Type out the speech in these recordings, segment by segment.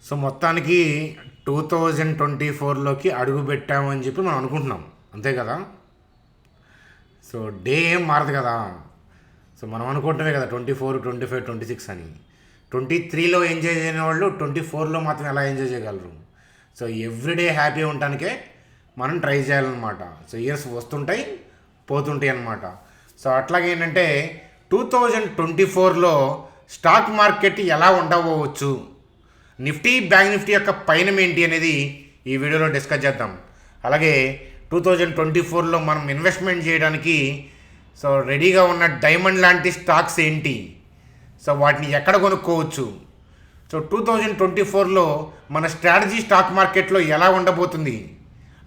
So మొత్తానికి 2024లోకి అడుగు పెట్టామని చెప్పి మనం అనుకుంటున్నాం, అంతే కదా. సో డే ఏం మారదు కదా. సో మనం అనుకుంటున్నామే కదా 24, 25, 26 అని. 23లో ఎంజాయ్ చేయని వాళ్ళు 24లో మాత్రం ఎలా ఎంజాయ్ చేయగలరు? సో ఎవ్రీడే హ్యాపీ ఉండటానికే మనం ట్రై చేయాలన్నమాట. సో ఇయర్స్ వస్తుంటాయి పోతుంటాయి అన్నమాట. సో అట్లాగే ఏంటంటే 2024లో స్టాక్ మార్కెట్ ఎలా ఉండవచ్చు, నిఫ్టీ బ్యాంక్ నిఫ్టీ యొక్క పయనం ఏంటి అనేది ఈ వీడియోలో డిస్కస్ చేద్దాం. అలాగే 2024లో మనం ఇన్వెస్ట్మెంట్ చేయడానికి సో రెడీగా ఉన్న డైమండ్ లాంటి స్టాక్స్ ఏంటి, సో వాటిని ఎక్కడ కొనుక్కోవచ్చు, సో 2024లో మన స్ట్రాటజీ స్టాక్ మార్కెట్లో ఎలా ఉండబోతుంది,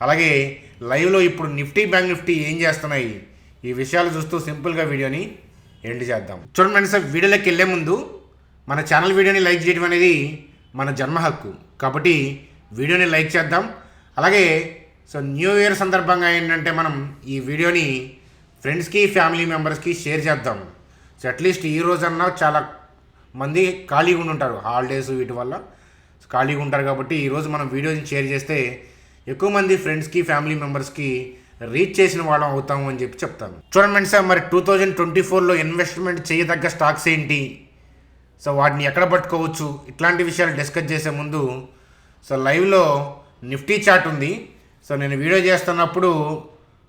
అలాగే లైవ్లో ఇప్పుడు నిఫ్టీ బ్యాంక్ నిఫ్టీ ఏం చేస్తున్నాయి, ఈ విషయాలు చూస్తూ సింపుల్గా వీడియోని ఎండ్ చేద్దాం. చూడండి ఫ్రెండ్స్, వీడియోలోకి వెళ్ళే ముందు మన ఛానల్ వీడియోని లైక్ చేయడం అనేది మన జన్మ హక్కు, కాబట్టి వీడియోని లైక్ చేద్దాం. అలాగే సో న్యూ ఇయర్ సందర్భంగా ఏంటంటే మనం ఈ వీడియోని ఫ్రెండ్స్కి ఫ్యామిలీ మెంబర్స్కి షేర్ చేద్దాం. సో అట్లీస్ట్ ఈ రోజన్నా చాలా మంది ఖాళీగా ఉంటారు, హాలిడేస్ వీటి వల్ల ఖాళీగా ఉంటారు, కాబట్టి ఈరోజు మనం వీడియోని షేర్ చేస్తే ఎక్కువ మంది ఫ్రెండ్స్కి ఫ్యామిలీ మెంబర్స్కి రీచ్ చేసిన వాళ్ళం అవుతాము అని చెప్పి చెప్తాను. చూడండి ఫ్రెండ్స్, మరి 2024లో ఇన్వెస్ట్మెంట్ చేయదగ్గ స్టాక్స్ ఏంటి, సో వాటిని ఎక్కడ పట్టుకోవచ్చు, ఇట్లాంటి విషయాలు డిస్కస్ చేసే ముందు సో లైవ్లో నిఫ్టీ చార్ట్ ఉంది. సో నేను వీడియో చేస్తున్నప్పుడు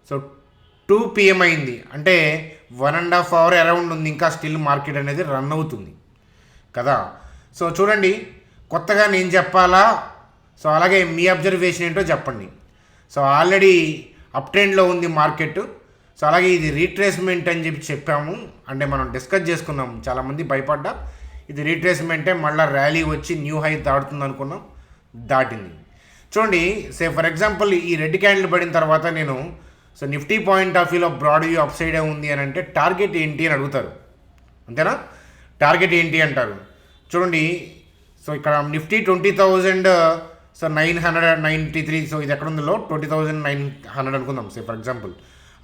సో 2 PM అయింది, అంటే 1.5 hour అరౌండ్ ఉంది, ఇంకా స్టిల్ మార్కెట్ అనేది రన్ అవుతుంది కదా. సో చూడండి, కొత్తగా నేను చెప్పాలా, సో అలాగే మీ అబ్జర్వేషన్ ఏంటో చెప్పండి. సో ఆల్రెడీ అప్ ట్రెండ్లో ఉంది మార్కెట్. సో అలాగే ఇది రీట్రేస్మెంట్ అని చెప్పి చెప్పాము, అంటే మనం డిస్కస్ చేసుకున్నాం, చాలామంది భయపడ్డా ఇది రీట్రేస్మెంటే, మళ్ళీ ర్యాలీ వచ్చి న్యూ హై దాటుతుంది అనుకున్నాం, దాటింది. చూడండి, సే ఫర్ ఎగ్జాంపుల్ ఈ రెడ్ క్యాండిల్ పడిన తర్వాత నేను సో నిఫ్టీ పాయింట్ ఆఫ్ వ్యూలో బ్రాడ్ వ్యూ అప్ సైడే ఉంది అని అంటే టార్గెట్ ఏంటి అని అడుగుతారు, అంతేనా. టార్గెట్ ఏంటి అంటారు. చూడండి, సో ఇక్కడ నిఫ్టీ 20,000 సో 993, సో ఇది ఎక్కడ ఉందో 20,900 అనుకుందాం సే ఫర్ ఎగ్జాంపుల్.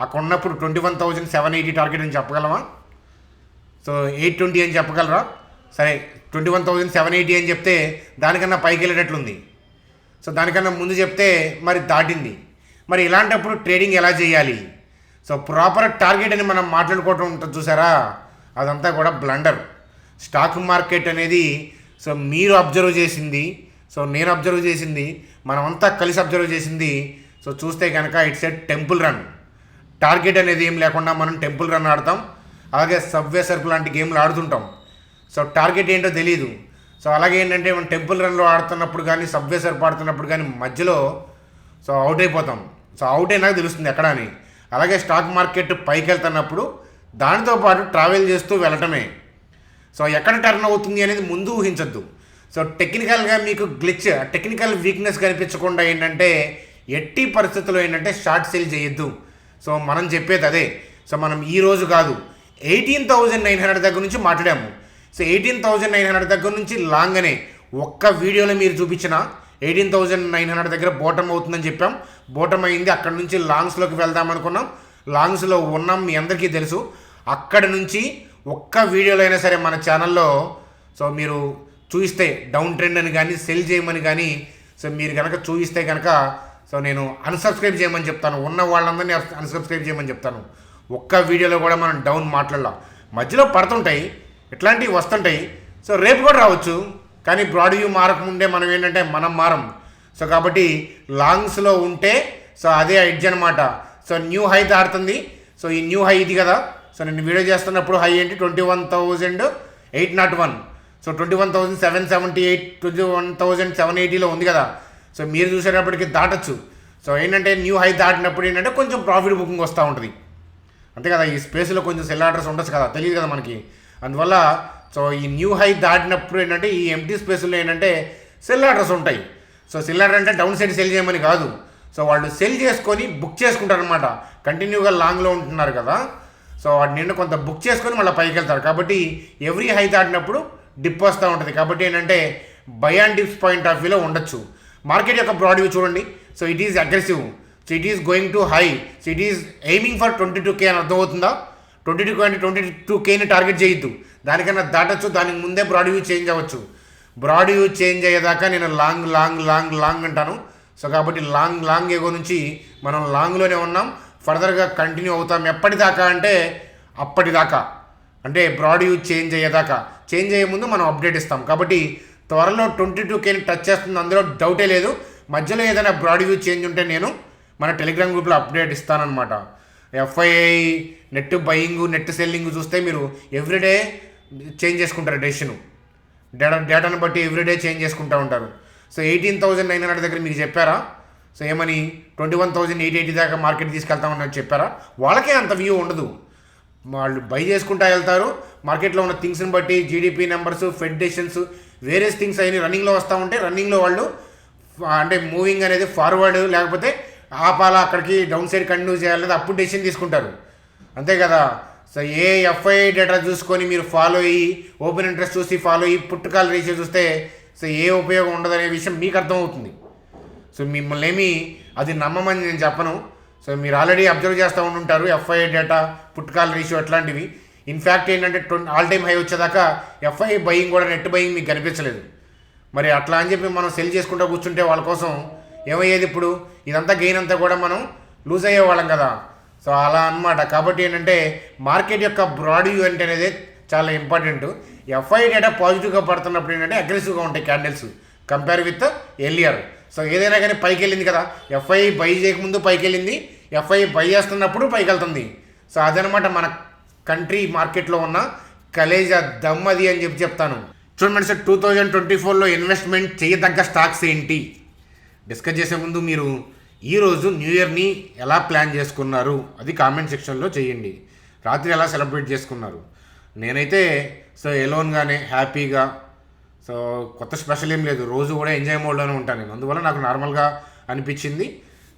అక్కడ ఉన్నప్పుడు 21,780 టార్గెట్ అని చెప్పగలమా? సో 820 అని చెప్పగలరా? సరే, 21,780 అని చెప్తే దానికన్నా పైకి వెళ్ళేటట్లుంది. సో దానికన్నా ముందు చెప్తే మరి దాటింది. మరి ఇలాంటప్పుడు ట్రేడింగ్ ఎలా చేయాలి? సో ప్రాపర్ టార్గెట్ అని మనం మాట్లాడుకోవటం ఉంటుంది చూసారా, అదంతా కూడా బ్లండర్. స్టాక్ మార్కెట్ అనేది సో మీరు అబ్జర్వ్ చేసింది, సో నేను అబ్జర్వ్ చేసింది, మనమంతా కలిసి అబ్జర్వ్ చేసింది. సో చూస్తే కనుక it's a temple run. Target అనేది ఏం లేకుండా మనం టెంపుల్ రన్ ఆడతాం, అలాగే సబ్వే సర్ఫ్ లాంటి గేమ్లు ఆడుతుంటాం. సో టార్గెట్ ఏంటో తెలియదు. సో అలాగే ఏంటంటే మనం టెంపుల్ రన్లో ఆడుతున్నప్పుడు కానీ సబ్వే సర్ఫ్ ఆడుతున్నప్పుడు కానీ మధ్యలో సో అవుట్ అయిపోతాం. సో అవుట్ అయినాక తెలుస్తుంది ఎక్కడ అని. అలాగే స్టాక్ మార్కెట్ పైకి వెళ్తున్నప్పుడు దానితో పాటు ట్రావెల్ చేస్తూ వెళ్ళటమే. సో ఎక్కడ టర్న్ అవుతుంది అనేది ముందు ఊహించద్దు. సో టెక్నికల్గా మీకు గ్లిచ్, టెక్నికల్ వీక్నెస్ కనిపించకుండా ఏంటంటే ఎట్టి పరిస్థితుల్లో ఏంటంటే షార్ట్ సేల్ చేయొద్దు. సో మనం చెప్పేది అదే. సో మనం ఈ రోజు కాదు 18,900 దగ్గర నుంచి మాట్లాడాము. సో 18,900 దగ్గర నుంచి లాంగ్ అనే ఒక్క వీడియోలో మీరు చూపించిన 18,900 దగ్గర బోటమ్ అవుతుందని చెప్పాం. బోటమ్ అయింది, అక్కడ నుంచి లాంగ్స్లోకి వెళ్దాం అనుకున్నాం, లాంగ్స్లో ఉన్నాం, మీ అందరికీ తెలుసు. అక్కడ నుంచి ఒక్క వీడియోలో అయినా సరే మన ఛానల్లో సో మీరు చూపిస్తే డౌన్ ట్రెండ్ అని కానీ సెల్ చేయమని కానీ సో మీరు కనుక చూపిస్తే కనుక సో నేను అన్సబ్స్క్రైబ్ చేయమని చెప్తాను, ఉన్న వాళ్ళందరినీ అన్సబ్స్క్రైబ్ చేయమని చెప్తాను. ఒక్క వీడియోలో కూడా మనం డౌన్ మాట్లాడలాం, మధ్యలో పడుతుంటాయి, ఇట్లాంటివి వస్తుంటాయి. సో రేపు కూడా రావచ్చు, కానీ బ్రాడ్ వ్యూ మారకముందే మనం ఏంటంటే మనం మారం. సో కాబట్టి లాంగ్స్లో ఉంటే సో అదే ఎడ్జ్ అనమాట. సో న్యూ హై దాడుతుంది. సో ఈ న్యూ హై ఇది కదా. సో నేను వీడియో చేస్తున్నప్పుడు హై ఏంటి 21,801. సో 21,778, 21,780లో ఉంది కదా. సో మీరు చూసేటప్పటికి దాటచ్చు. సో ఏంటంటే న్యూ హై దాటినప్పుడు ఏంటంటే కొంచెం ప్రాఫిట్ బుకింగ్ వస్తూ ఉంటుంది, అంతే కదా. ఈ స్పేస్లో కొంచెం సెల్ ఆర్డర్స్ ఉండొచ్చు కదా, తెలియదు కదా మనకి. అందువల్ల సో ఈ న్యూ హై దాటినప్పుడు ఏంటంటే ఈ ఎంటీ స్పేస్లో ఏంటంటే సెల్ ఆర్డర్స్ ఉంటాయి. సో సెల్ ఆర్డర్ అంటే డౌన్ సైడ్ సెల్ చేయమని కాదు. సో వాళ్ళు సెల్ చేసుకొని బుక్ చేసుకుంటారు అనమాట. కంటిన్యూగా లాంగ్లో ఉంటున్నారు కదా, సో వాటి నిండా కొంత బుక్ చేసుకొని మళ్ళీ పైకి వెళ్తారు. కాబట్టి ఎవ్రీ హై దాటినప్పుడు డిప్ వస్తూ ఉంటుంది. కాబట్టి ఏంటంటే by and dips point of వ్యూలో ఉండొచ్చు. మార్కెట్ యొక్క బ్రాడ్ వ్యూ చూడండి. So it is aggressive, so it is going to high, so it is aiming for 22K అని అర్థమవుతుందా. 22K ని టార్గెట్ చేయొద్దు, దానికన్నా దాటచ్చు, దానికి ముందే బ్రాడ్ వ్యూ చేంజ్ అవ్వచ్చు. బ్రాడ్ వ్యూ చేంజ్ అయ్యేదాకా నేను లాంగ్ లాంగ్ లాంగ్ లాంగ్ అంటాను. సో కాబట్టి లాంగ్ ఎగో నుంచి మనం లాంగ్లోనే ఉన్నాం, ఫర్దర్గా కంటిన్యూ అవుతాం. ఎప్పటిదాకా అంటే అప్పటిదాకా, అంటే బ్రాడ్ వ్యూ చేంజ్ అయ్యేదాకా. చేంజ్ అయ్యే ముందు మనం అప్డేట్ ఇస్తాం. కాబట్టి త్వరలో 22Kని టచ్ చేస్తుంది, అందులో డౌటే లేదు. మధ్యలో ఏదైనా బ్రాడ్ వ్యూ చేంజ్ ఉంటే నేను మన టెలిగ్రామ్ గ్రూప్లో అప్డేట్ ఇస్తానన్నమాట. FII net buying net selling చూస్తే మీరు ఎవ్రీడే చేంజ్ చేసుకుంటారు డెసిషను, డేటాను బట్టి ఎవ్రీడే చేంజ్ చేసుకుంటూ ఉంటారు. సో 18,900 దగ్గర మీకు చెప్పారా? సో ఏమని 21,880 దాకా మార్కెట్ తీసుకెళ్తామన్నట్టు చెప్పారా? వాళ్ళకే అంత వ్యూ ఉండదు. వాళ్ళు బై చేసుకుంటూ వెళ్తారు. మార్కెట్లో ఉన్న థింగ్స్ని బట్టి GDP numbers, fed decisions, various things అయినా రన్నింగ్లో వస్తూ ఉంటే రన్నింగ్లో వాళ్ళు అంటే మూవింగ్ అనేది ఫార్వర్డ్ లేకపోతే ఆపాలా, అక్కడికి డౌన్ సైడ్ కంటిన్యూ చేయాలి, అప్పుడు డెసిషన్ తీసుకుంటారు. అంతే కదా. సో ఏ ఎఫ్ఐ డేటా చూసుకొని మీరు ఫాలో అయ్యి, ఓపెన్ ఇంట్రెస్ట్ చూసి ఫాలో అయ్యి, పుట్టుకాల రేషియో చూస్తే సో ఏ ఉపయోగం ఉండదనే విషయం మీకు అర్థమవుతుంది. సో మిమ్మల్ని ఏమి అది నమ్మమని నేను చెప్పను. సో మీరు ఆల్రెడీ అబ్జర్వ్ చేస్తూ ఉంటుంటారు ఎఫ్ఐ డేటా, పుట్టుకాల రేషియో అట్లాంటివి. ఇన్ఫ్యాక్ట్ ఏంటంటే ఆల్ టైమ్ హై వచ్చేదాకా ఎఫ్ఐ బయింగ్ కూడా నెట్ బయింగ్ మీకు కనిపించలేదు. మరి అట్లా అని చెప్పి మనం సెల్ చేసుకుంటూ కూర్చుంటే వాళ్ళ కోసం ఏమయ్యేది? ఇప్పుడు ఇదంతా గెయిన్ అంతా కూడా మనం లూజ్ అయ్యేవాళ్ళం కదా. సో అలా అన్నమాట. కాబట్టి ఏంటంటే మార్కెట్ యొక్క బ్రాడ్ వ్యూ అంటే అనేది చాలా ఇంపార్టెంట్. ఎఫ్ఐ డేటా పాజిటివ్గా పడుతున్నప్పుడు ఏంటంటే అగ్రెసివ్గా ఉంటాయి candles compare with earlier. So ఏదైనా కానీ పైకి వెళ్ళింది కదా, ఎఫ్ఐ బై చేయకముందు పైకి వెళ్ళింది, ఎఫ్ఐ బై చేస్తున్నప్పుడు పైకి వెళ్తుంది. సో అదనమాట మన కంట్రీ మార్కెట్లో ఉన్న కలేజా దమ్ అది అని చెప్పి చెప్తాను. చూడండి సార్, 2024లో ఇన్వెస్ట్మెంట్ చేయదగ్గ స్టాక్స్ ఏంటి డిస్కస్ చేసే ముందు మీరు ఈరోజు న్యూ ఇయర్ని ఎలా ప్లాన్ చేసుకున్నారు అది కామెంట్ సెక్షన్లో చేయండి. రాత్రి ఎలా సెలబ్రేట్ చేసుకున్నారు? నేనైతే సో ఎలోన్గానే హ్యాపీగా, సో కొత్త స్పెషల్ ఏం లేదు, రోజు కూడా ఎంజాయ్ మోడ్లోనే ఉంటాను నేను. అందువల్ల నాకు నార్మల్గా అనిపించింది.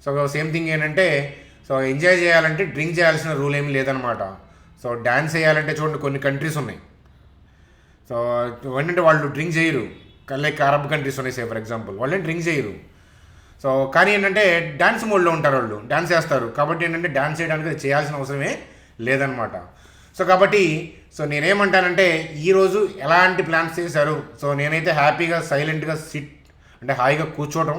సో సేమ్ థింగ్ ఏంటంటే సో ఎంజాయ్ చేయాలంటే డ్రింక్ చేయాల్సిన రూల్ ఏమి లేదనమాట. సో డ్యాన్స్ చేయాలంటే చూడండి కొన్ని కంట్రీస్ ఉన్నాయి, సో ఏంటంటే వాళ్ళు డ్రింక్ చేయరు. లైక్ అరబ్ కంట్రీస్ ఉన్నాయి, సే ఫర్ ఎగ్జాంపుల్, వాళ్ళేం డ్రింక్ చేయరు. సో కానీ ఏంటంటే డ్యాన్స్ మోడ్లో ఉంటారు, వాళ్ళు డ్యాన్స్ చేస్తారు. కాబట్టి ఏంటంటే డ్యాన్స్ చేయడానికి అది చేయాల్సిన అవసరమే లేదనమాట. సో కాబట్టి సో నేనేమంటానంటే ఈరోజు ఎలాంటి ప్లాన్స్ చేశారు? సో నేనైతే హ్యాపీగా సైలెంట్గా సిట్ అంటే హాయిగా కూర్చోవడం,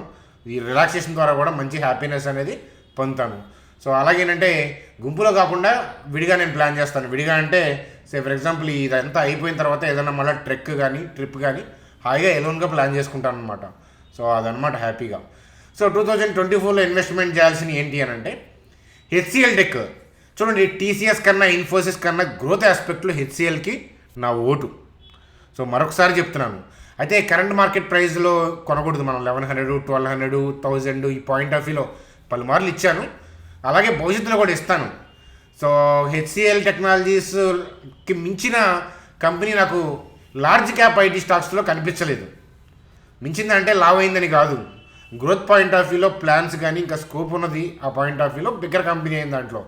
ఈ రిలాక్సేషన్ ద్వారా కూడా మంచి హ్యాపీనెస్ అనేది పొందుతాను. సో అలాగేనంటే గుంపులో కాకుండా విడిగా నేను ప్లాన్ చేస్తాను. విడిగా అంటే సే ఫర్ ఎగ్జాంపుల్ ఇదంతా అయిపోయిన తర్వాత ఏదైనా మళ్ళీ ట్రిప్ కానీ హాయిగా ఎలోన్గా ప్లాన్ చేసుకుంటాను అనమాట. సో అదనమాట హ్యాపీగా. సో 2024లో ఇన్వెస్ట్మెంట్ చేయాల్సిన ఏంటి అని అంటే హెచ్సిఎల్ టెక్. చూడండి, టీసీఎస్ కన్నా ఇన్ఫోసిస్ కన్నా గ్రోత్ ఆస్పెక్ట్లో హెచ్సిఎల్కి నా ఓటు. సో మరొకసారి చెప్తున్నాను, అయితే కరెంట్ మార్కెట్ ప్రైస్లో కొనకూడదు మనం. 1100, 1200, 1000 ఈ పాయింట్ ఆఫ్ వ్యూలో పలుమార్లు ఇచ్చాను, అలాగే భవిష్యత్తులో కూడా ఇస్తాను. సో హెచ్సిఎల్ టెక్నాలజీస్కి మించిన కంపెనీ నాకు లార్జ్ క్యాప్ ఐటీ స్టాక్స్లో కనిపించలేదు. మించిందంటే లావ్ అయిందని కాదు, గ్రోత్ పాయింట్ ఆఫ్ వ్యూలో ప్లాన్స్ కానీ ఇంకా స్కోప్ ఉన్నది, ఆ పాయింట్ ఆఫ్ వ్యూలో బిగ్గర్ కంపెనీ అయింది దాంట్లో.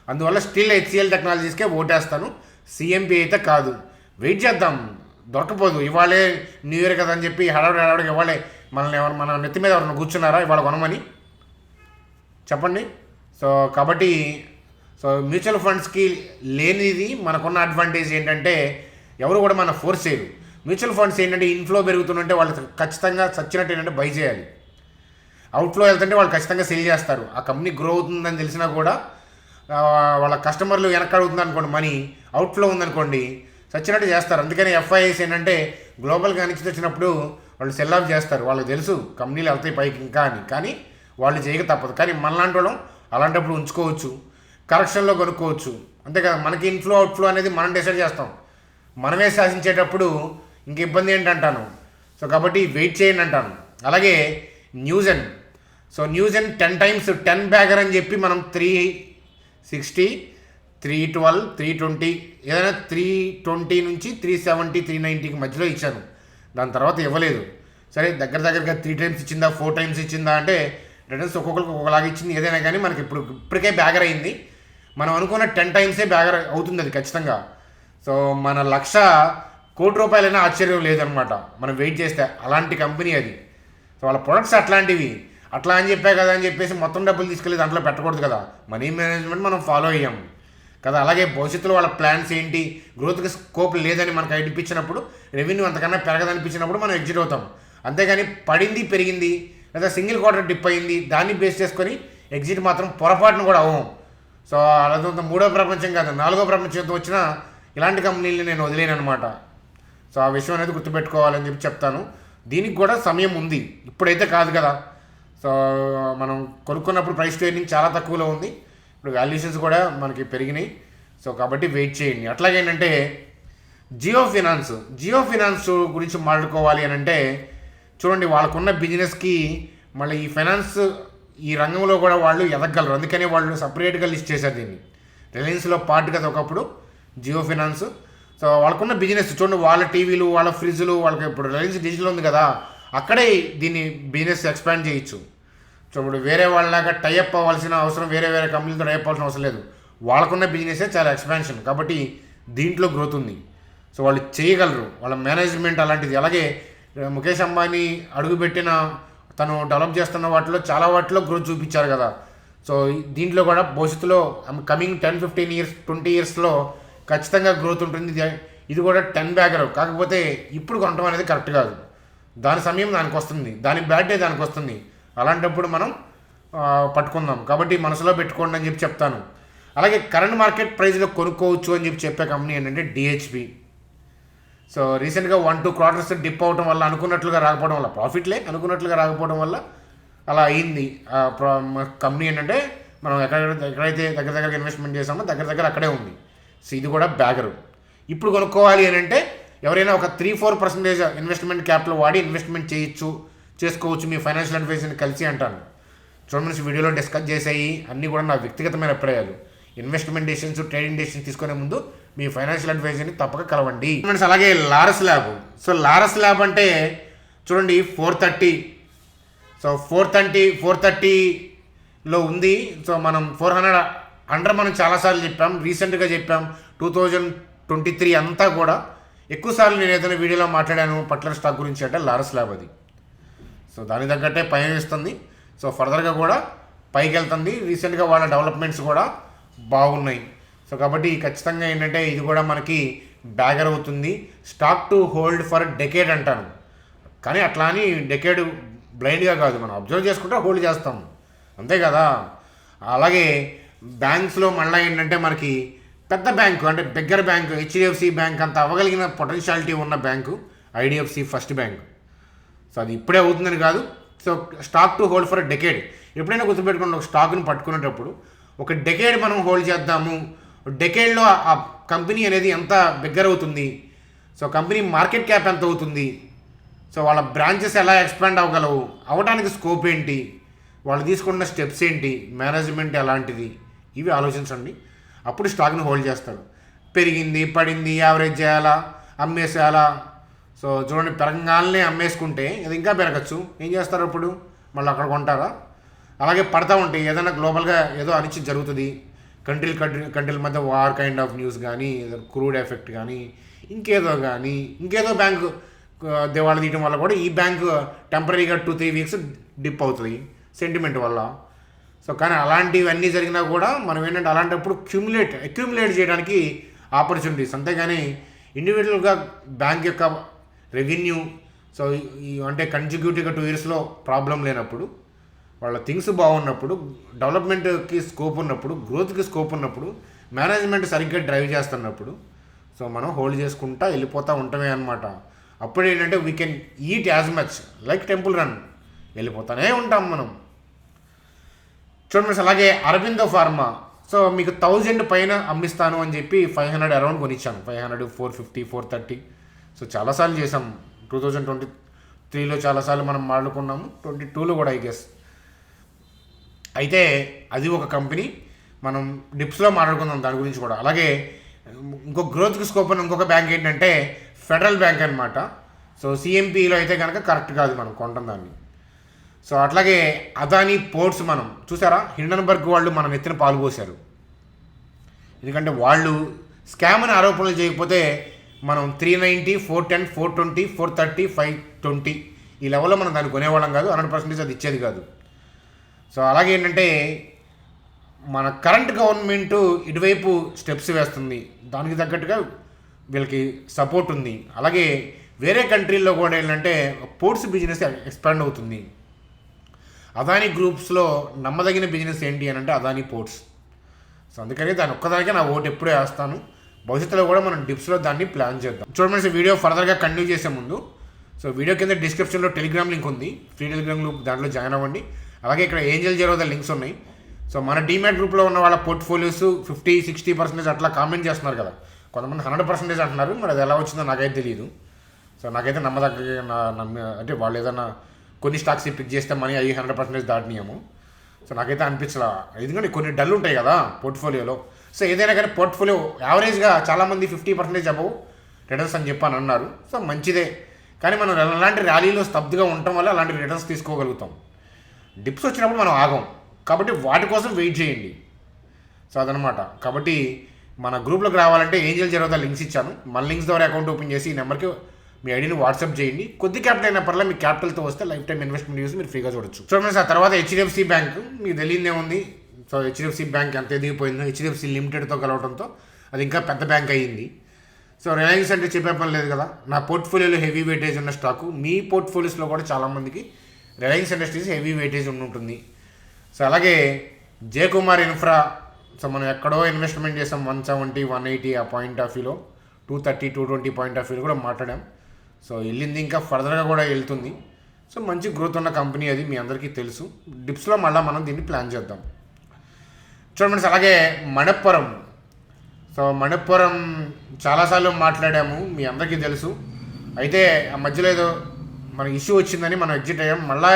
అందువల్ల స్టిల్ హెచ్సిఎల్ టెక్నాలజీస్కే ఓటేస్తాను, సిఎంపి అయితే కాదు. వెయిట్ చేద్దాం, దొరకపోదు. ఇవాళే న్యూ ఇయర్ కదా అని చెప్పి హడావుడికి ఇవాళే మన నెత్తి మీద ఎవరైనా కూర్చున్నారా ఇవాళ కొనమని చెప్పండి? సో కాబట్టి సో మ్యూచువల్ ఫండ్స్కి లేనిది మనకున్న అడ్వాంటేజ్ ఏంటంటే ఎవరు కూడా మన ఫోర్స్ చేయరు. మ్యూచువల్ ఫండ్స్ ఏంటంటే ఇన్ఫ్లో పెరుగుతుందంటే వాళ్ళు ఖచ్చితంగా చచ్చినట్టు ఏంటంటే బై చేయాలి, అవుట్ఫ్లో వెళ్తుంటే వాళ్ళు ఖచ్చితంగా సెల్ చేస్తారు. ఆ కంపెనీ గ్రో అవుతుందని తెలిసినా కూడా వాళ్ళ కస్టమర్లు వెనక్కి అడుగుతుంది అనుకోండి, మనీ అవుట్ఫ్లో ఉందనుకోండి, చచ్చినట్టు చేస్తారు. అందుకని ఎఫ్ఐఐస్ ఏంటంటే గ్లోబల్గా అనిచ్చి వచ్చినప్పుడు వాళ్ళు సెల్ ఆఫ్ చేస్తారు. వాళ్ళకి తెలుసు కంపెనీలు వెళ్తాయి పైకి ఇంకా అని, కానీ వాళ్ళు చేయక తప్పదు. కానీ మనలాంటి వాళ్ళం అలాంటప్పుడు ఉంచుకోవచ్చు, కరెక్షన్లో కొనుక్కోవచ్చు. అంతే కదా, మనకి ఇన్ఫ్లో అవుట్ఫ్లో అనేది మనం డిసైడ్ చేస్తాం. మనమే శాసించేటప్పుడు ఇంక ఇబ్బంది ఏంటంటాను. సో కాబట్టి వెయిట్ చేయండి అంటాను. అలాగే Newgen. So Newgen 10 times 10 bagger అని చెప్పి మనం 360, 312, 320 ఏదైనా 320 నుంచి 370, 390కి మధ్యలో ఇచ్చాను. దాని తర్వాత ఇవ్వలేదు. సరే దగ్గరగా 3 times ఇచ్చిందా, 4 times ఇచ్చిందా అంటే రిటర్న్స్ ఒక్కొక్కరికి ఒక్కొక్కలాగా ఇచ్చింది. ఏదైనా కానీ మనకి ఇప్పటికే బ్యాగర్ అయింది. మనం అనుకున్న 10 times బ్యాగర్ అవుతుంది అది ఖచ్చితంగా. సో మన ₹1,00,00,000 కోటి ఆశ్చర్యం లేదనమాట మనం వెయిట్ చేస్తే. అలాంటి కంపెనీ అది. సో వాళ్ళ ప్రొడక్ట్స్ అట్లాంటివి. అట్లా అని చెప్పా కదా అని చెప్పేసి మొత్తం డబ్బులు తీసుకెళ్ళి దాంట్లో పెట్టకూడదు కదా. మనీ మేనేజ్మెంట్ మనం ఫాలో అయ్యాం. కదా. అలాగే భవిష్యత్తులో వాళ్ళ ప్లాన్స్ ఏంటి, గ్రోత్కి స్కోప్ లేదని మనకు అనిపించినప్పుడు, రెవెన్యూ అంతకన్నా పెరగదనిపించినప్పుడు మనం ఎగ్జిట్ అవుతాం. అంతేగాని పడింది పెరిగింది లేదా సింగిల్ క్వార్టర్ డిప్ అయింది దాన్ని బేస్ చేసుకొని ఎగ్జిట్ మాత్రం పొరపాటును కూడా అవ్వం. సో అదంతా మూడో ప్రపంచం కాదు, నాలుగో ప్రపంచంతో వచ్చిన ఇలాంటి కంపెనీలు నేను వదిలేను అనమాట. సో ఆ విషయం అనేది గుర్తుపెట్టుకోవాలని చెప్పి చెప్తాను. దీనికి కూడా సమయం ఉంది, ఇప్పుడైతే కాదు కదా. సో మనం కొనుక్కున్నప్పుడు ప్రైస్ టు ఎర్నింగ్ చాలా తక్కువలో ఉంది, ఇప్పుడు వాల్యుయేషన్స్ కూడా మనకి పెరిగినాయి. సో కాబట్టి వెయిట్ చేయండి. అట్లాగేంటంటే జియో ఫినాన్స్ గురించి మాట్లాడుకోవాలి అని అంటే చూడండి, వాళ్ళకున్న బిజినెస్కి మళ్ళీ ఈ ఫైనాన్స్ ఈ రంగంలో కూడా వాళ్ళు ఎదగలరు. అందుకనే వాళ్ళు సపరేట్గా లిస్ట్ చేశారు దీన్ని. రిలయన్స్లో పార్ట్ కదా ఒకప్పుడు జియో ఫినాన్స్. సో వాళ్ళకున్న బిజినెస్ చూడండి, వాళ్ళ టీవీలు, వాళ్ళ ఫ్రిడ్జ్లు, వాళ్ళకి ఇప్పుడు రిలయన్స్ డిజిటల్ ఉంది కదా, అక్కడే దీన్ని బిజినెస్ ఎక్స్పాండ్ చేయొచ్చు. సో ఇప్పుడు వేరే వాళ్ళలాగా టైఅప్ అవ్వాల్సిన అవసరం, వేరే కంపెనీలతో టైఅప్ అవ్వాల్సిన అవసరం లేదు. వాళ్ళకున్న బిజినెసే చాలా ఎక్స్పాన్షన్, కాబట్టి దీంట్లో గ్రోత్ ఉంది. సో వాళ్ళు చేయగలరు, వాళ్ళ మేనేజ్మెంట్ అలాంటిది. అలాగే ముఖేష్ అంబానీ అడుగుపెట్టిన తను డెవలప్ చేస్తున్న వాటిలో చాలా వాటిలో గ్రోత్ చూపించారు కదా. సో దీంట్లో కూడా భవిష్యత్తులో కమింగ్ 10-15 ఇయర్స్ 20 ఇయర్స్లో ఖచ్చితంగా గ్రోత్ ఉంటుంది. ఇది కూడా 10 బ్యాగర్, కాకపోతే ఇప్పుడు కొనడం అనేది కరెక్ట్ కాదు. దాని సమయం దానికి వస్తుంది, దాని బ్యాడ్ డే దానికి వస్తుంది. అలాంటప్పుడు మనం పట్టుకుందాం. కాబట్టి మనసులో పెట్టుకోండి అని చెప్పి చెప్తాను. అలాగే కరెంట్ మార్కెట్ ప్రైస్లో కొనుక్కోవచ్చు అని చెప్పే కంపెనీ ఏంటంటే డిహెచ్పి. సో రీసెంట్గా 1-2 క్వార్టర్స్ డిప్ అవడం వల్ల, అనుకున్నట్లుగా రాకపోవడం వల్ల, ప్రాఫిట్లే అనుకున్నట్లుగా రాకపోవడం వల్ల అలా అయింది. కంపెనీ ఏంటంటే మనం ఎక్కడైతే దగ్గర ఇన్వెస్ట్మెంట్ చేసామో దగ్గర అక్కడే ఉంది. సో ఇది కూడా బ్యాగరు. ఇప్పుడు కొనుక్కోవాలి అని అంటే ఎవరైనా ఒక 3-4% ఇన్వెస్ట్మెంట్ క్యాపిటల్ వాడి ఇన్వెస్ట్మెంట్ చేసుకోవచ్చు మీ ఫైనాన్షియల్ అడ్వైజర్ని కలిసి అంటాను. చూడండి, వీడియోలో డిస్కస్ చేసేవి అన్నీ కూడా నా వ్యక్తిగతమైన అభిప్రాయాలు. ఇన్వెస్ట్మెంట్ డెసిషన్స్, ట్రేడింగ్ డెసిషన్స్ తీసుకునే ముందు మీ ఫైనాన్షియల్ అడ్వైజర్ని తప్పక కలవండి. అలాగే Laurus lab. So Laurus lab అంటే చూడండి 430. సో 430లో ఉంది. సో మనం 400 అండర్ మనం చాలాసార్లు చెప్పాం, రీసెంట్గా చెప్పాం. 2023 అంతా కూడా ఎక్కువసార్లు నేను ఏదైనా వీడియోలో మాట్లాడాను పర్టికులర్ స్టాక్ గురించి అంటే లారస్ ల్యాబ్ అది. సో దాని తగ్గట్టే పయనిస్తుంది. సో ఫర్దర్గా కూడా పైకి వెళ్తుంది. రీసెంట్గా వాళ్ళ డెవలప్మెంట్స్ కూడా బాగున్నాయి. సో కాబట్టి ఖచ్చితంగా ఏంటంటే ఇది కూడా మనకి బ్యాగర్ అవుతుంది. Stock to hold for decade అంటాను, కానీ అట్లా అని డెకేడ్ బ్లైండ్గా కాదు, మనం అబ్జర్వ్ చేసుకుంటే హోల్డ్ చేస్తాం, అంతే కదా. అలాగే బ్యాంక్స్లో మళ్ళీ ఏంటంటే మనకి పెద్ద బ్యాంకు అంటే బిగ్గర్ బ్యాంకు, హెచ్డిఎఫ్సి బ్యాంక్ అంత అవ్వగలిగిన పొటెన్షియాలిటీ ఉన్న bank IDFC first bank. So అది ఇప్పుడే అవుతుందని కాదు. So stock to hold for decade. ఎప్పుడైనా గుర్తుపెట్టుకోండి, ఒక స్టాక్ని పట్టుకునేటప్పుడు ఒక డెకేడ్ మనం హోల్డ్ చేద్దాము. డెకేడ్లో ఆ కంపెనీ అనేది ఎంత బిగ్గర్ అవుతుంది, సో కంపెనీ మార్కెట్ క్యాప్ ఎంత అవుతుంది, సో వాళ్ళ బ్రాంచెస్ ఎలా ఎక్స్పాండ్ అవ్వగలవు, అవ్వడానికి స్కోప్ ఏంటి, వాళ్ళు తీసుకున్న స్టెప్స్ ఏంటి, మేనేజ్మెంట్ ఎలాంటిది, ఇవి ఆలోచించండి. అప్పుడు స్టాక్ని హోల్డ్ చేస్తారు. పెరిగింది పడింది యావరేజ్ చేయాలా, అమ్మేసేయాలా. సో చూడండి, పెరగగానే అమ్మేసుకుంటే అది ఇంకా పెరగచ్చు. ఏం చేస్తారు అప్పుడు? మళ్ళీ అక్కడ కొంటారా? అలాగే పడతా ఉంటాయి, ఏదైనా గ్లోబల్గా ఏదో అనిశ్చితి జరుగుతుంది, కంట్రీల మధ్య వార్ కైండ్ ఆఫ్ న్యూస్ కానీ, క్రూడ్ ఎఫెక్ట్ కానీ, ఇంకేదో బ్యాంకు దివాళా తీయడం వల్ల కూడా ఈ బ్యాంకు టెంపరీగా 2-3 వీక్స్ డిప్ అవుతుంది సెంటిమెంట్ వల్ల. సో కానీ అలాంటివన్నీ జరిగినా కూడా మనం ఏంటంటే అలాంటప్పుడు అక్యూములేట్ చేయడానికి ఆపర్చునిటీస్, అంతేగాని ఇండివిజువల్గా బ్యాంక్ యొక్క రెవెన్యూ సో అంటే కన్సిక్యూటివ్గా 2 ఇయర్స్లో ప్రాబ్లం లేనప్పుడు, వాళ్ళ థింగ్స్ బాగున్నప్పుడు, డెవలప్మెంట్కి స్కోప్ ఉన్నప్పుడు, గ్రోత్కి స్కోప్ ఉన్నప్పుడు, మేనేజ్మెంట్ సరిగ్గా డ్రైవ్ చేస్తున్నప్పుడు సో మనం హోల్డ్ చేసుకుంటా వెళ్ళిపోతూ ఉంటామే అనమాట. అప్పుడు ఏంటంటే we can eat as much like temple run, వెళ్ళిపోతూనే ఉంటాం మనం. చూడండి, అలాగే అరబిందో ఫార్మా. సో మీకు 1000 పైన అమ్మిస్తాను అని చెప్పి 500 అరౌండ్ కొనిచ్చాను. 500, 450, 430. సో చాలాసార్లు చేసాం. 2023లో చాలాసార్లు మనం మాట్లాడుకున్నాము, 22లో కూడా ఐ గెస్. అయితే అది ఒక కంపెనీ, మనం డిప్స్లో మాట్లాడుకుందాం దాని గురించి కూడా. అలాగే ఇంకొక గ్రోత్కి స్కోప్ అని ఇంకొక బ్యాంక్ ఏంటంటే ఫెడరల్ బ్యాంక్ అనమాట. సో సిఎంపిలో అయితే కనుక కరెక్ట్ కాదు మనం కొనడం దాన్ని. సో అట్లాగే అదానీ పోర్ట్స్ మనం చూసారా, హిండన్బర్గ్ వాళ్ళు మన నెత్తిన పాలు పోశారు. ఎందుకంటే వాళ్ళు స్కామ్ అని ఆరోపణలు చేయకపోతే మనం 390, 410, 420, 430, 520 ఈ లెవెల్లో మనం దాన్ని కొనేవాళ్ళం కాదు. 100% అది ఇచ్చేది కాదు. సో అలాగే ఏంటంటే మన కరెంట్ గవర్నమెంట్ ఇటువైపు స్టెప్స్ వేస్తుంది, దానికి తగ్గట్టుగా వీళ్ళకి సపోర్ట్ ఉంది. అలాగే వేరే కంట్రీల్లో కూడా ఏంటంటే పోర్ట్స్ బిజినెస్ ఎక్స్పాండ్ అవుతుంది. అదానీ గ్రూప్స్లో నమ్మదగిన బిజినెస్ ఏంటి అని అంటే అదానీ పోర్ట్స్. సో అందుకని దాని ఒక్కదానికే నా ఓటు ఎప్పుడూ వేస్తాను. భవిష్యత్తులో కూడా మనం డిప్స్లో దాన్ని ప్లాన్ చేద్దాం. చూడండి వీడియో ఫర్దర్గా కంటిన్యూ చేసే ముందు వీడియో కింద డిస్క్రిప్షన్లో టెలిగ్రామ్ లింక్ ఉంది, ఫ్రీ టెలిగ్రామ్ గ్రూప్, దాంట్లో జాయిన్ అవ్వండి. అలాగే ఇక్కడ ఏంజల్ జీరోదా లింక్స్ ఉన్నాయి. మన డీమ్యాట్ గ్రూప్లో ఉన్న వాళ్ళ పోర్ట్ఫోలియోస్ 50-60% అట్లా కామెంట్ చేస్తున్నారు కదా, కొంతమంది 100% అంటున్నారు. మరి అది ఎలా వచ్చిందో నాకైతే తెలియదు. నాకైతే అంటే వాళ్ళు ఏదైనా కొన్ని స్టాక్స్ పిక్ చేస్తే మనీ అవి 100% దాటినాయేమో. నాకైతే అనిపించలా, ఎందుకంటే కొన్ని డల్ ఉంటాయి కదా పోర్ట్ఫోలియోలో. ఏదైనా కానీ పోర్ట్ఫోలియో యావరేజ్గా చాలామంది 50% అబవ్ రిటర్న్స్ అని చెప్పని అన్నారు. మంచిదే, కానీ మనం అలాంటి ర్యాలీలో స్తబ్దుగా ఉండటం వల్ల అలాంటి రిటర్న్స్ తీసుకోగలుగుతాం. డిప్స్ వచ్చినప్పుడు మనం ఆగం, కాబట్టి వాటి కోసం వెయిట్ చేయండి. అదనమాట. కాబట్టి మన గ్రూప్లోకి రావాలంటే ఏంజల్ జీరోదా లింక్స్ ఇచ్చాను, మన లింక్స్ ద్వారా అకౌంట్ ఓపెన్ చేసి ఈ నెంబర్కి మీ ఐడిని వాట్సాప్ చేయండి. కొద్ది క్యాపిటల్ అయిన పర్లేదు, మీ క్యాపిటల్తో వస్తే లైఫ్ టైం ఇన్వెస్ట్మెంట్ యూస్ మీరు ఫ్రీగా చూడొచ్చు. చూడండి ఆ తర్వాత హెచ్డిఎఫ్సి బ్యాంక్ మీకు తెలియదే ఉంది. హెచ్డిఎఫ్సి బ్యాంక్ ఎంత ఎదిగిపోయిందో, హెచ్డిఎఫ్సి లిమిటెడ్తో కలవడంతో అది ఇంకా పెద్ద బ్యాంక్ అయ్యింది. రిలయన్స్ అంటే చెప్పే పని లేదు కదా, నా పోర్ట్ఫోలియోలో హెవీ వెయిటేజ్ ఉన్న స్టాకు, మీ పోర్ట్ఫోలియోస్లో కూడా చాలామందికి రిలయన్స్ ఇండస్ట్రీస్ హెవీ వెయిటేజ్ ఉంటుంది. అలాగే జయకుమార్ ఇన్ఫ్రా, మనం ఎక్కడో ఇన్వెస్ట్మెంట్ చేసాం 170, 180 ఆ పాయింట్ ఆఫ్ వ్యూలో, 230, 220 పాయింట్ ఆఫ్ వ్యూలో కూడా మాట్లాడాం. వెళ్ళింది, ఇంకా ఫర్దర్గా కూడా వెళ్తుంది. మంచి గ్రోత్ ఉన్న కంపెనీ అది, మీ అందరికీ తెలుసు. డిప్స్లో మళ్ళీ మనం దీన్ని ప్లాన్ చేద్దాం. చూడండి అలాగే మణప్పురం. మణప్పురం చాలాసార్లు మాట్లాడాము, మీ అందరికీ తెలుసు. అయితే ఆ మధ్యలో ఏదో మన ఇష్యూ వచ్చిందని మనం ఎగ్జిట్ అయ్యాం. మళ్ళీ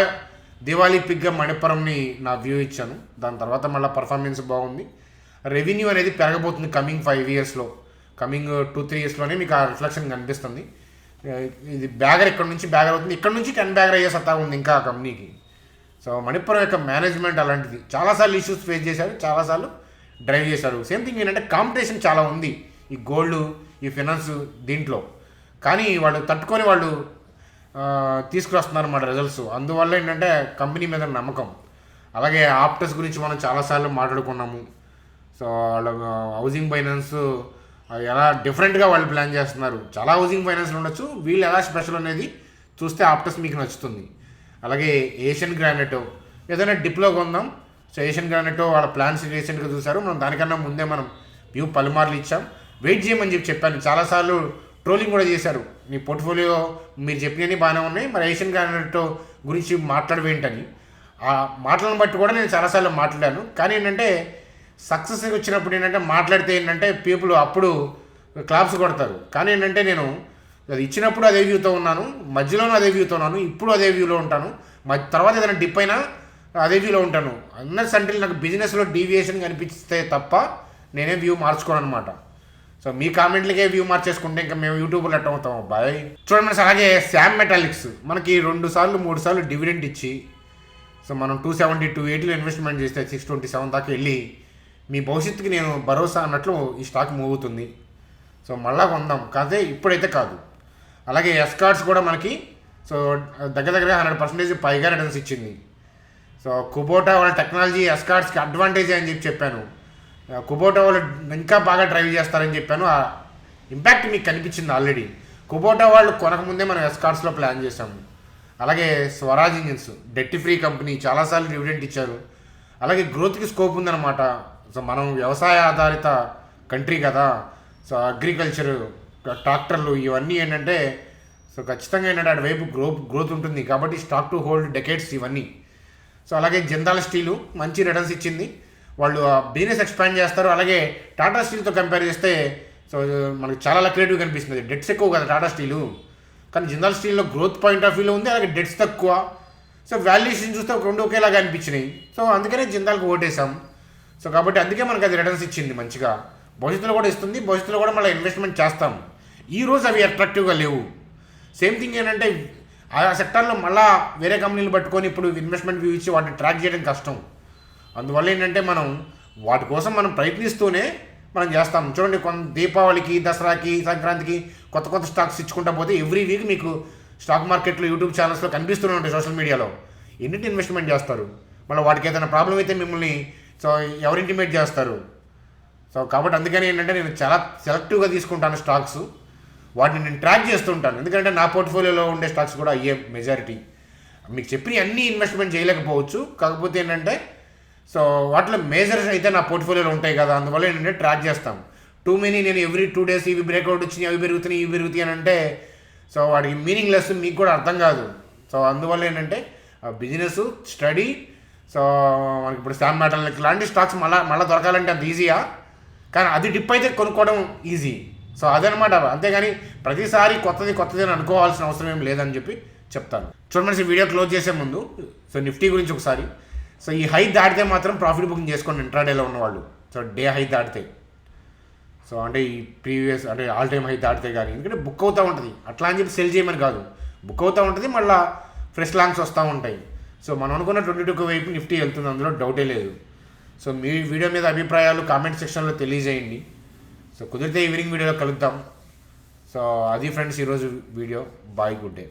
దివాళీ పిగ్గా మణప్పురంని నా వ్యూ ఇచ్చాను. దాని తర్వాత మళ్ళీ పర్ఫార్మెన్స్ బాగుంది. రెవెన్యూ అనేది పెరగబోతుంది కమింగ్ 5 ఇయర్స్లో, కమింగ్ 2-3 ఇయర్స్లోనే మీకు ఆ రిఫ్లెక్షన్ కనిపిస్తుంది. ఇది బ్యాగర్ ఇక్కడ నుంచి బ్యాగర్ అవుతుంది, ఇక్కడ నుంచి 10 బ్యాగర్ అయ్యే సత్తా ఉంది ఇంకా ఆ కంపెనీకి. మణిపురం యొక్క మేనేజ్మెంట్ అలాంటిది. చాలాసార్లు ఇష్యూస్ ఫేస్ చేశారు, చాలాసార్లు డ్రైవ్ చేశారు. సేమ్ థింగ్ ఏంటంటే కాంపిటీషన్ చాలా ఉంది ఈ గోల్డ్, ఈ ఫినాన్స్ దీంట్లో. కానీ వాళ్ళు తట్టుకొని వాళ్ళు తీసుకువస్తున్నారు అన్నమాట రిజల్ట్స్. అందువల్ల ఏంటంటే కంపెనీ మీద నమ్మకం. అలాగే ఆప్టస్ గురించి మనం చాలాసార్లు మాట్లాడుకున్నాము. వాళ్ళ హౌసింగ్ ఫైనాన్స్ ఎలా డిఫరెంట్గా వాళ్ళు ప్లాన్ చేస్తున్నారు. చాలా హౌసింగ్ ఫైనాన్స్లు ఉండొచ్చు, వీళ్ళు ఎలా స్పెషల్ అనేది చూస్తే ఆప్టస్ మీకు నచ్చుతుంది. అలాగే ఏషియన్ గ్రానైట్ ఏదైనా డిప్లో కొందాం. ఏషియన్ గ్రానైట్ వాళ్ళ ప్లాన్స్ రీసెంట్గా చూసారు. మనం దానికన్నా ముందే మనం వ్యూ పలుమార్లు ఇచ్చాం, వెయిట్ చేయమని చెప్పాను. చాలాసార్లు ట్రోలింగ్ కూడా చేశారు, మీ పోర్ట్ఫోలియో మీరు చెప్పినవి బాగానే ఉన్నాయి, మరి ఏషియన్ గ్రానైట్ గురించి మాట్లాడవేంటని. ఆ మాటలను బట్టి కూడా నేను చాలాసార్లు మాట్లాడాను. కానీ ఏంటంటే సక్సెస్ వచ్చినప్పుడు ఏంటంటే మాట్లాడితే ఏంటంటే పీపుల్ అప్పుడు క్లాప్స్ కొడతారు. కానీ ఏంటంటే నేను అది ఇచ్చినప్పుడు అదే వ్యూతో ఉన్నాను, మధ్యలోనూ అదే వ్యూతో ఉన్నాను, ఇప్పుడు అదే వ్యూలో ఉంటాను, తర్వాత ఏదైనా డిప్ అయినా అదే వ్యూలో ఉంటాను. అన్నట్స్ అంటే నాకు బిజినెస్లో డీవియేషన్ కనిపిస్తే తప్ప నేనే వ్యూ మార్చుకోను అనమాట. మీ కామెంట్లకే వ్యూ మార్చేసుకుంటే ఇంకా మేము యూట్యూబ్లో ఎట్ట అవుతాం బాయ్. చూడండి అలాగే శామ్ మెటాలిక్స్ మనకి 2-3 సార్లు డివిడెంట్ ఇచ్చి మనం 270, 280లో ఇన్వెస్ట్మెంట్ చేస్తే 627 దాకా వెళ్ళి మీ భవిష్యత్తుకి నేను భరోసా అన్నట్లు ఈ స్టాక్ మూవ్ అవుతుంది. మళ్ళా కొందాం, కాదే ఇప్పుడైతే కాదు. అలాగే ఎస్కార్ట్స్ కూడా మనకి దగ్గర 100% పైగా రిటర్న్స్ ఇచ్చింది. కుబోటా వాళ్ళ టెక్నాలజీ ఎస్కార్ట్స్కి అడ్వాంటేజ్ అని చెప్పాను. కుబోటా వాళ్ళు ఇంకా బాగా డ్రైవ్ చేస్తారని చెప్పాను. ఆ ఇంపాక్ట్ మీకు కనిపించింది ఆల్రెడీ. కుబోటా వాళ్ళు కొనకముందే మనం ఎస్కార్ట్స్లో ప్లాన్ చేసాము. అలాగే Swaraj engines debt free company, చాలాసార్లు డివిడెంట్ ఇచ్చారు. అలాగే గ్రోత్కి స్కోప్ ఉందన్నమాట. మనం వ్యవసాయ ఆధారిత కంట్రీ కదా, అగ్రికల్చర్, ట్రాక్టర్లు ఇవన్నీ ఏంటంటే ఖచ్చితంగా ఏంటంటే అటువైపు గ్రోత్ ఉంటుంది. కాబట్టి స్టాక్ టు హోల్డ్ డెకేడ్స్ ఇవన్నీ. అలాగే జిందాల్ స్టీలు మంచి రిటర్న్స్ ఇచ్చింది, వాళ్ళు బిజినెస్ ఎక్స్పాండ్ చేస్తారు. అలాగే టాటా స్టీల్తో కంపేర్ చేస్తే మనకు చాలా లక్రేటివ్ కనిపిస్తుంది. డెట్స్ ఎక్కువ కదా టాటా స్టీలు, కానీ జిందాల్ స్టీల్లో గ్రోత్ పాయింట్ ఆఫ్ వ్యూలో ఉంది, అలాగే డెట్స్ తక్కువ. వాల్యుయేషన్ చూస్తే రెండు ఒకేలాగా అనిపించినాయి. అందుకనే జిందాల్కి ఓటేసాం. కాబట్టి అందుకే మనకు అది రిటర్న్స్ ఇచ్చింది మంచిగా. భవిష్యత్తులో కూడా ఇస్తుంది, భవిష్యత్తులో కూడా మళ్ళీ ఇన్వెస్ట్మెంట్ చేస్తాం. ఈరోజు అవి అట్రాక్టివ్గా లేవు. సేమ్ థింగ్ ఏంటంటే ఆ సెక్టార్లో మళ్ళీ వేరే కంపెనీలు పట్టుకొని ఇప్పుడు ఇన్వెస్ట్మెంట్ వ్యూ ఇచ్చి వాటిని ట్రాక్ చేయడం కష్టం. అందువల్ల ఏంటంటే మనం వాటి కోసం మనం ప్రయత్నిస్తూనే మనం చేస్తాం. చూడండి, దీపావళికి, దసరాకి, సంక్రాంతికి కొత్త స్టాక్స్ ఇచ్చుకుంటా పోతే ఎవ్రీ వీక్ మీకు స్టాక్ మార్కెట్లో యూట్యూబ్ ఛానల్స్లో కనిపిస్తూనే ఉంటాయి, సోషల్ మీడియాలో. ఎన్నింటి ఇన్వెస్ట్మెంట్ చేస్తారు, మళ్ళీ వాటికి ఏదైనా ప్రాబ్లం అయితే మిమ్మల్ని సో ఎవరు ఇంటిమేట్ చేస్తారు? సో కాబట్టి అందుకని ఏంటంటే నేను చాలా సెలెక్టివ్గా తీసుకుంటాను స్టాక్స్. వాటిని నేను ట్రాక్ చేస్తుంటాను, ఎందుకంటే నా పోర్ట్ఫోలియోలో ఉండే స్టాక్స్ కూడా అయ్యే మెజారిటీ. మీకు చెప్పిన అన్ని ఇన్వెస్ట్మెంట్ చేయలేకపోవచ్చు, కాకపోతే ఏంటంటే సో వాటిలో మేజర్స్ అయితే నా పోర్ట్ఫోలియోలో ఉంటాయి కదా, అందువల్ల ఏంటంటే ట్రాక్ చేస్తాం. టూ మెనీ నేను ఎవ్రీ 2 days ఇవి బ్రేక్అవుట్ వచ్చినాయి, అవి పెరుగుతున్నాయి, ఇవి పెరుగుతాయి అని అంటే సో వాడికి మీనింగ్లెస్, మీకు కూడా అర్థం కాదు. సో అందువల్ల ఏంటంటే బిజినెస్ స్టడీ. సో మనకి ఇప్పుడు స్టాంప్ మెటల్ ఇలాంటి స్టాక్స్ మళ్ళీ దొరకాలంటే అంత ఈజీయా, కానీ అది డిప్ అయితే కొనుక్కోవడం ఈజీ. సో అదనమాట. అంతేగాని ప్రతిసారి కొత్తది అని అనుకోవాల్సిన అవసరం ఏం లేదని చెప్పి చెప్తాను. చూడండి, ఈ వీడియో క్లోజ్ చేసే ముందు సో నిఫ్టీ గురించి ఒకసారి. సో ఈ హై దాటితే మాత్రం ప్రాఫిట్ బుకింగ్ చేసుకోండి ఇంట్రాడేలో ఉన్నవాళ్ళు. సో డే హై దాటితే, సో అంటే ఈ ప్రీవియస్ అంటే ఆల్ టైమ్ హై దాటితే కానీ, ఎందుకంటే బుక్ అవుతూ ఉంటుంది. అట్లా అని చెప్పి సెల్ చేయమని కాదు, బుక్ అవుతూ ఉంటుంది, మళ్ళీ ఫ్రెష్ లాంగ్స్ వస్తూ ఉంటాయి. సో మనం అనుకున్న 22 వైపు నిఫ్టీ వెళ్తుంది, అందులో డౌటే లేదు. సో మీ వీడియో మీద అభిప్రాయాలు కామెంట్ సెక్షన్లో తెలియజేయండి. సో కుదిరితే ఈవినింగ్ వీడియోలో కలుద్దాం. సో అది ఫ్రెండ్స్ ఈరోజు వీడియో. Bye, good day.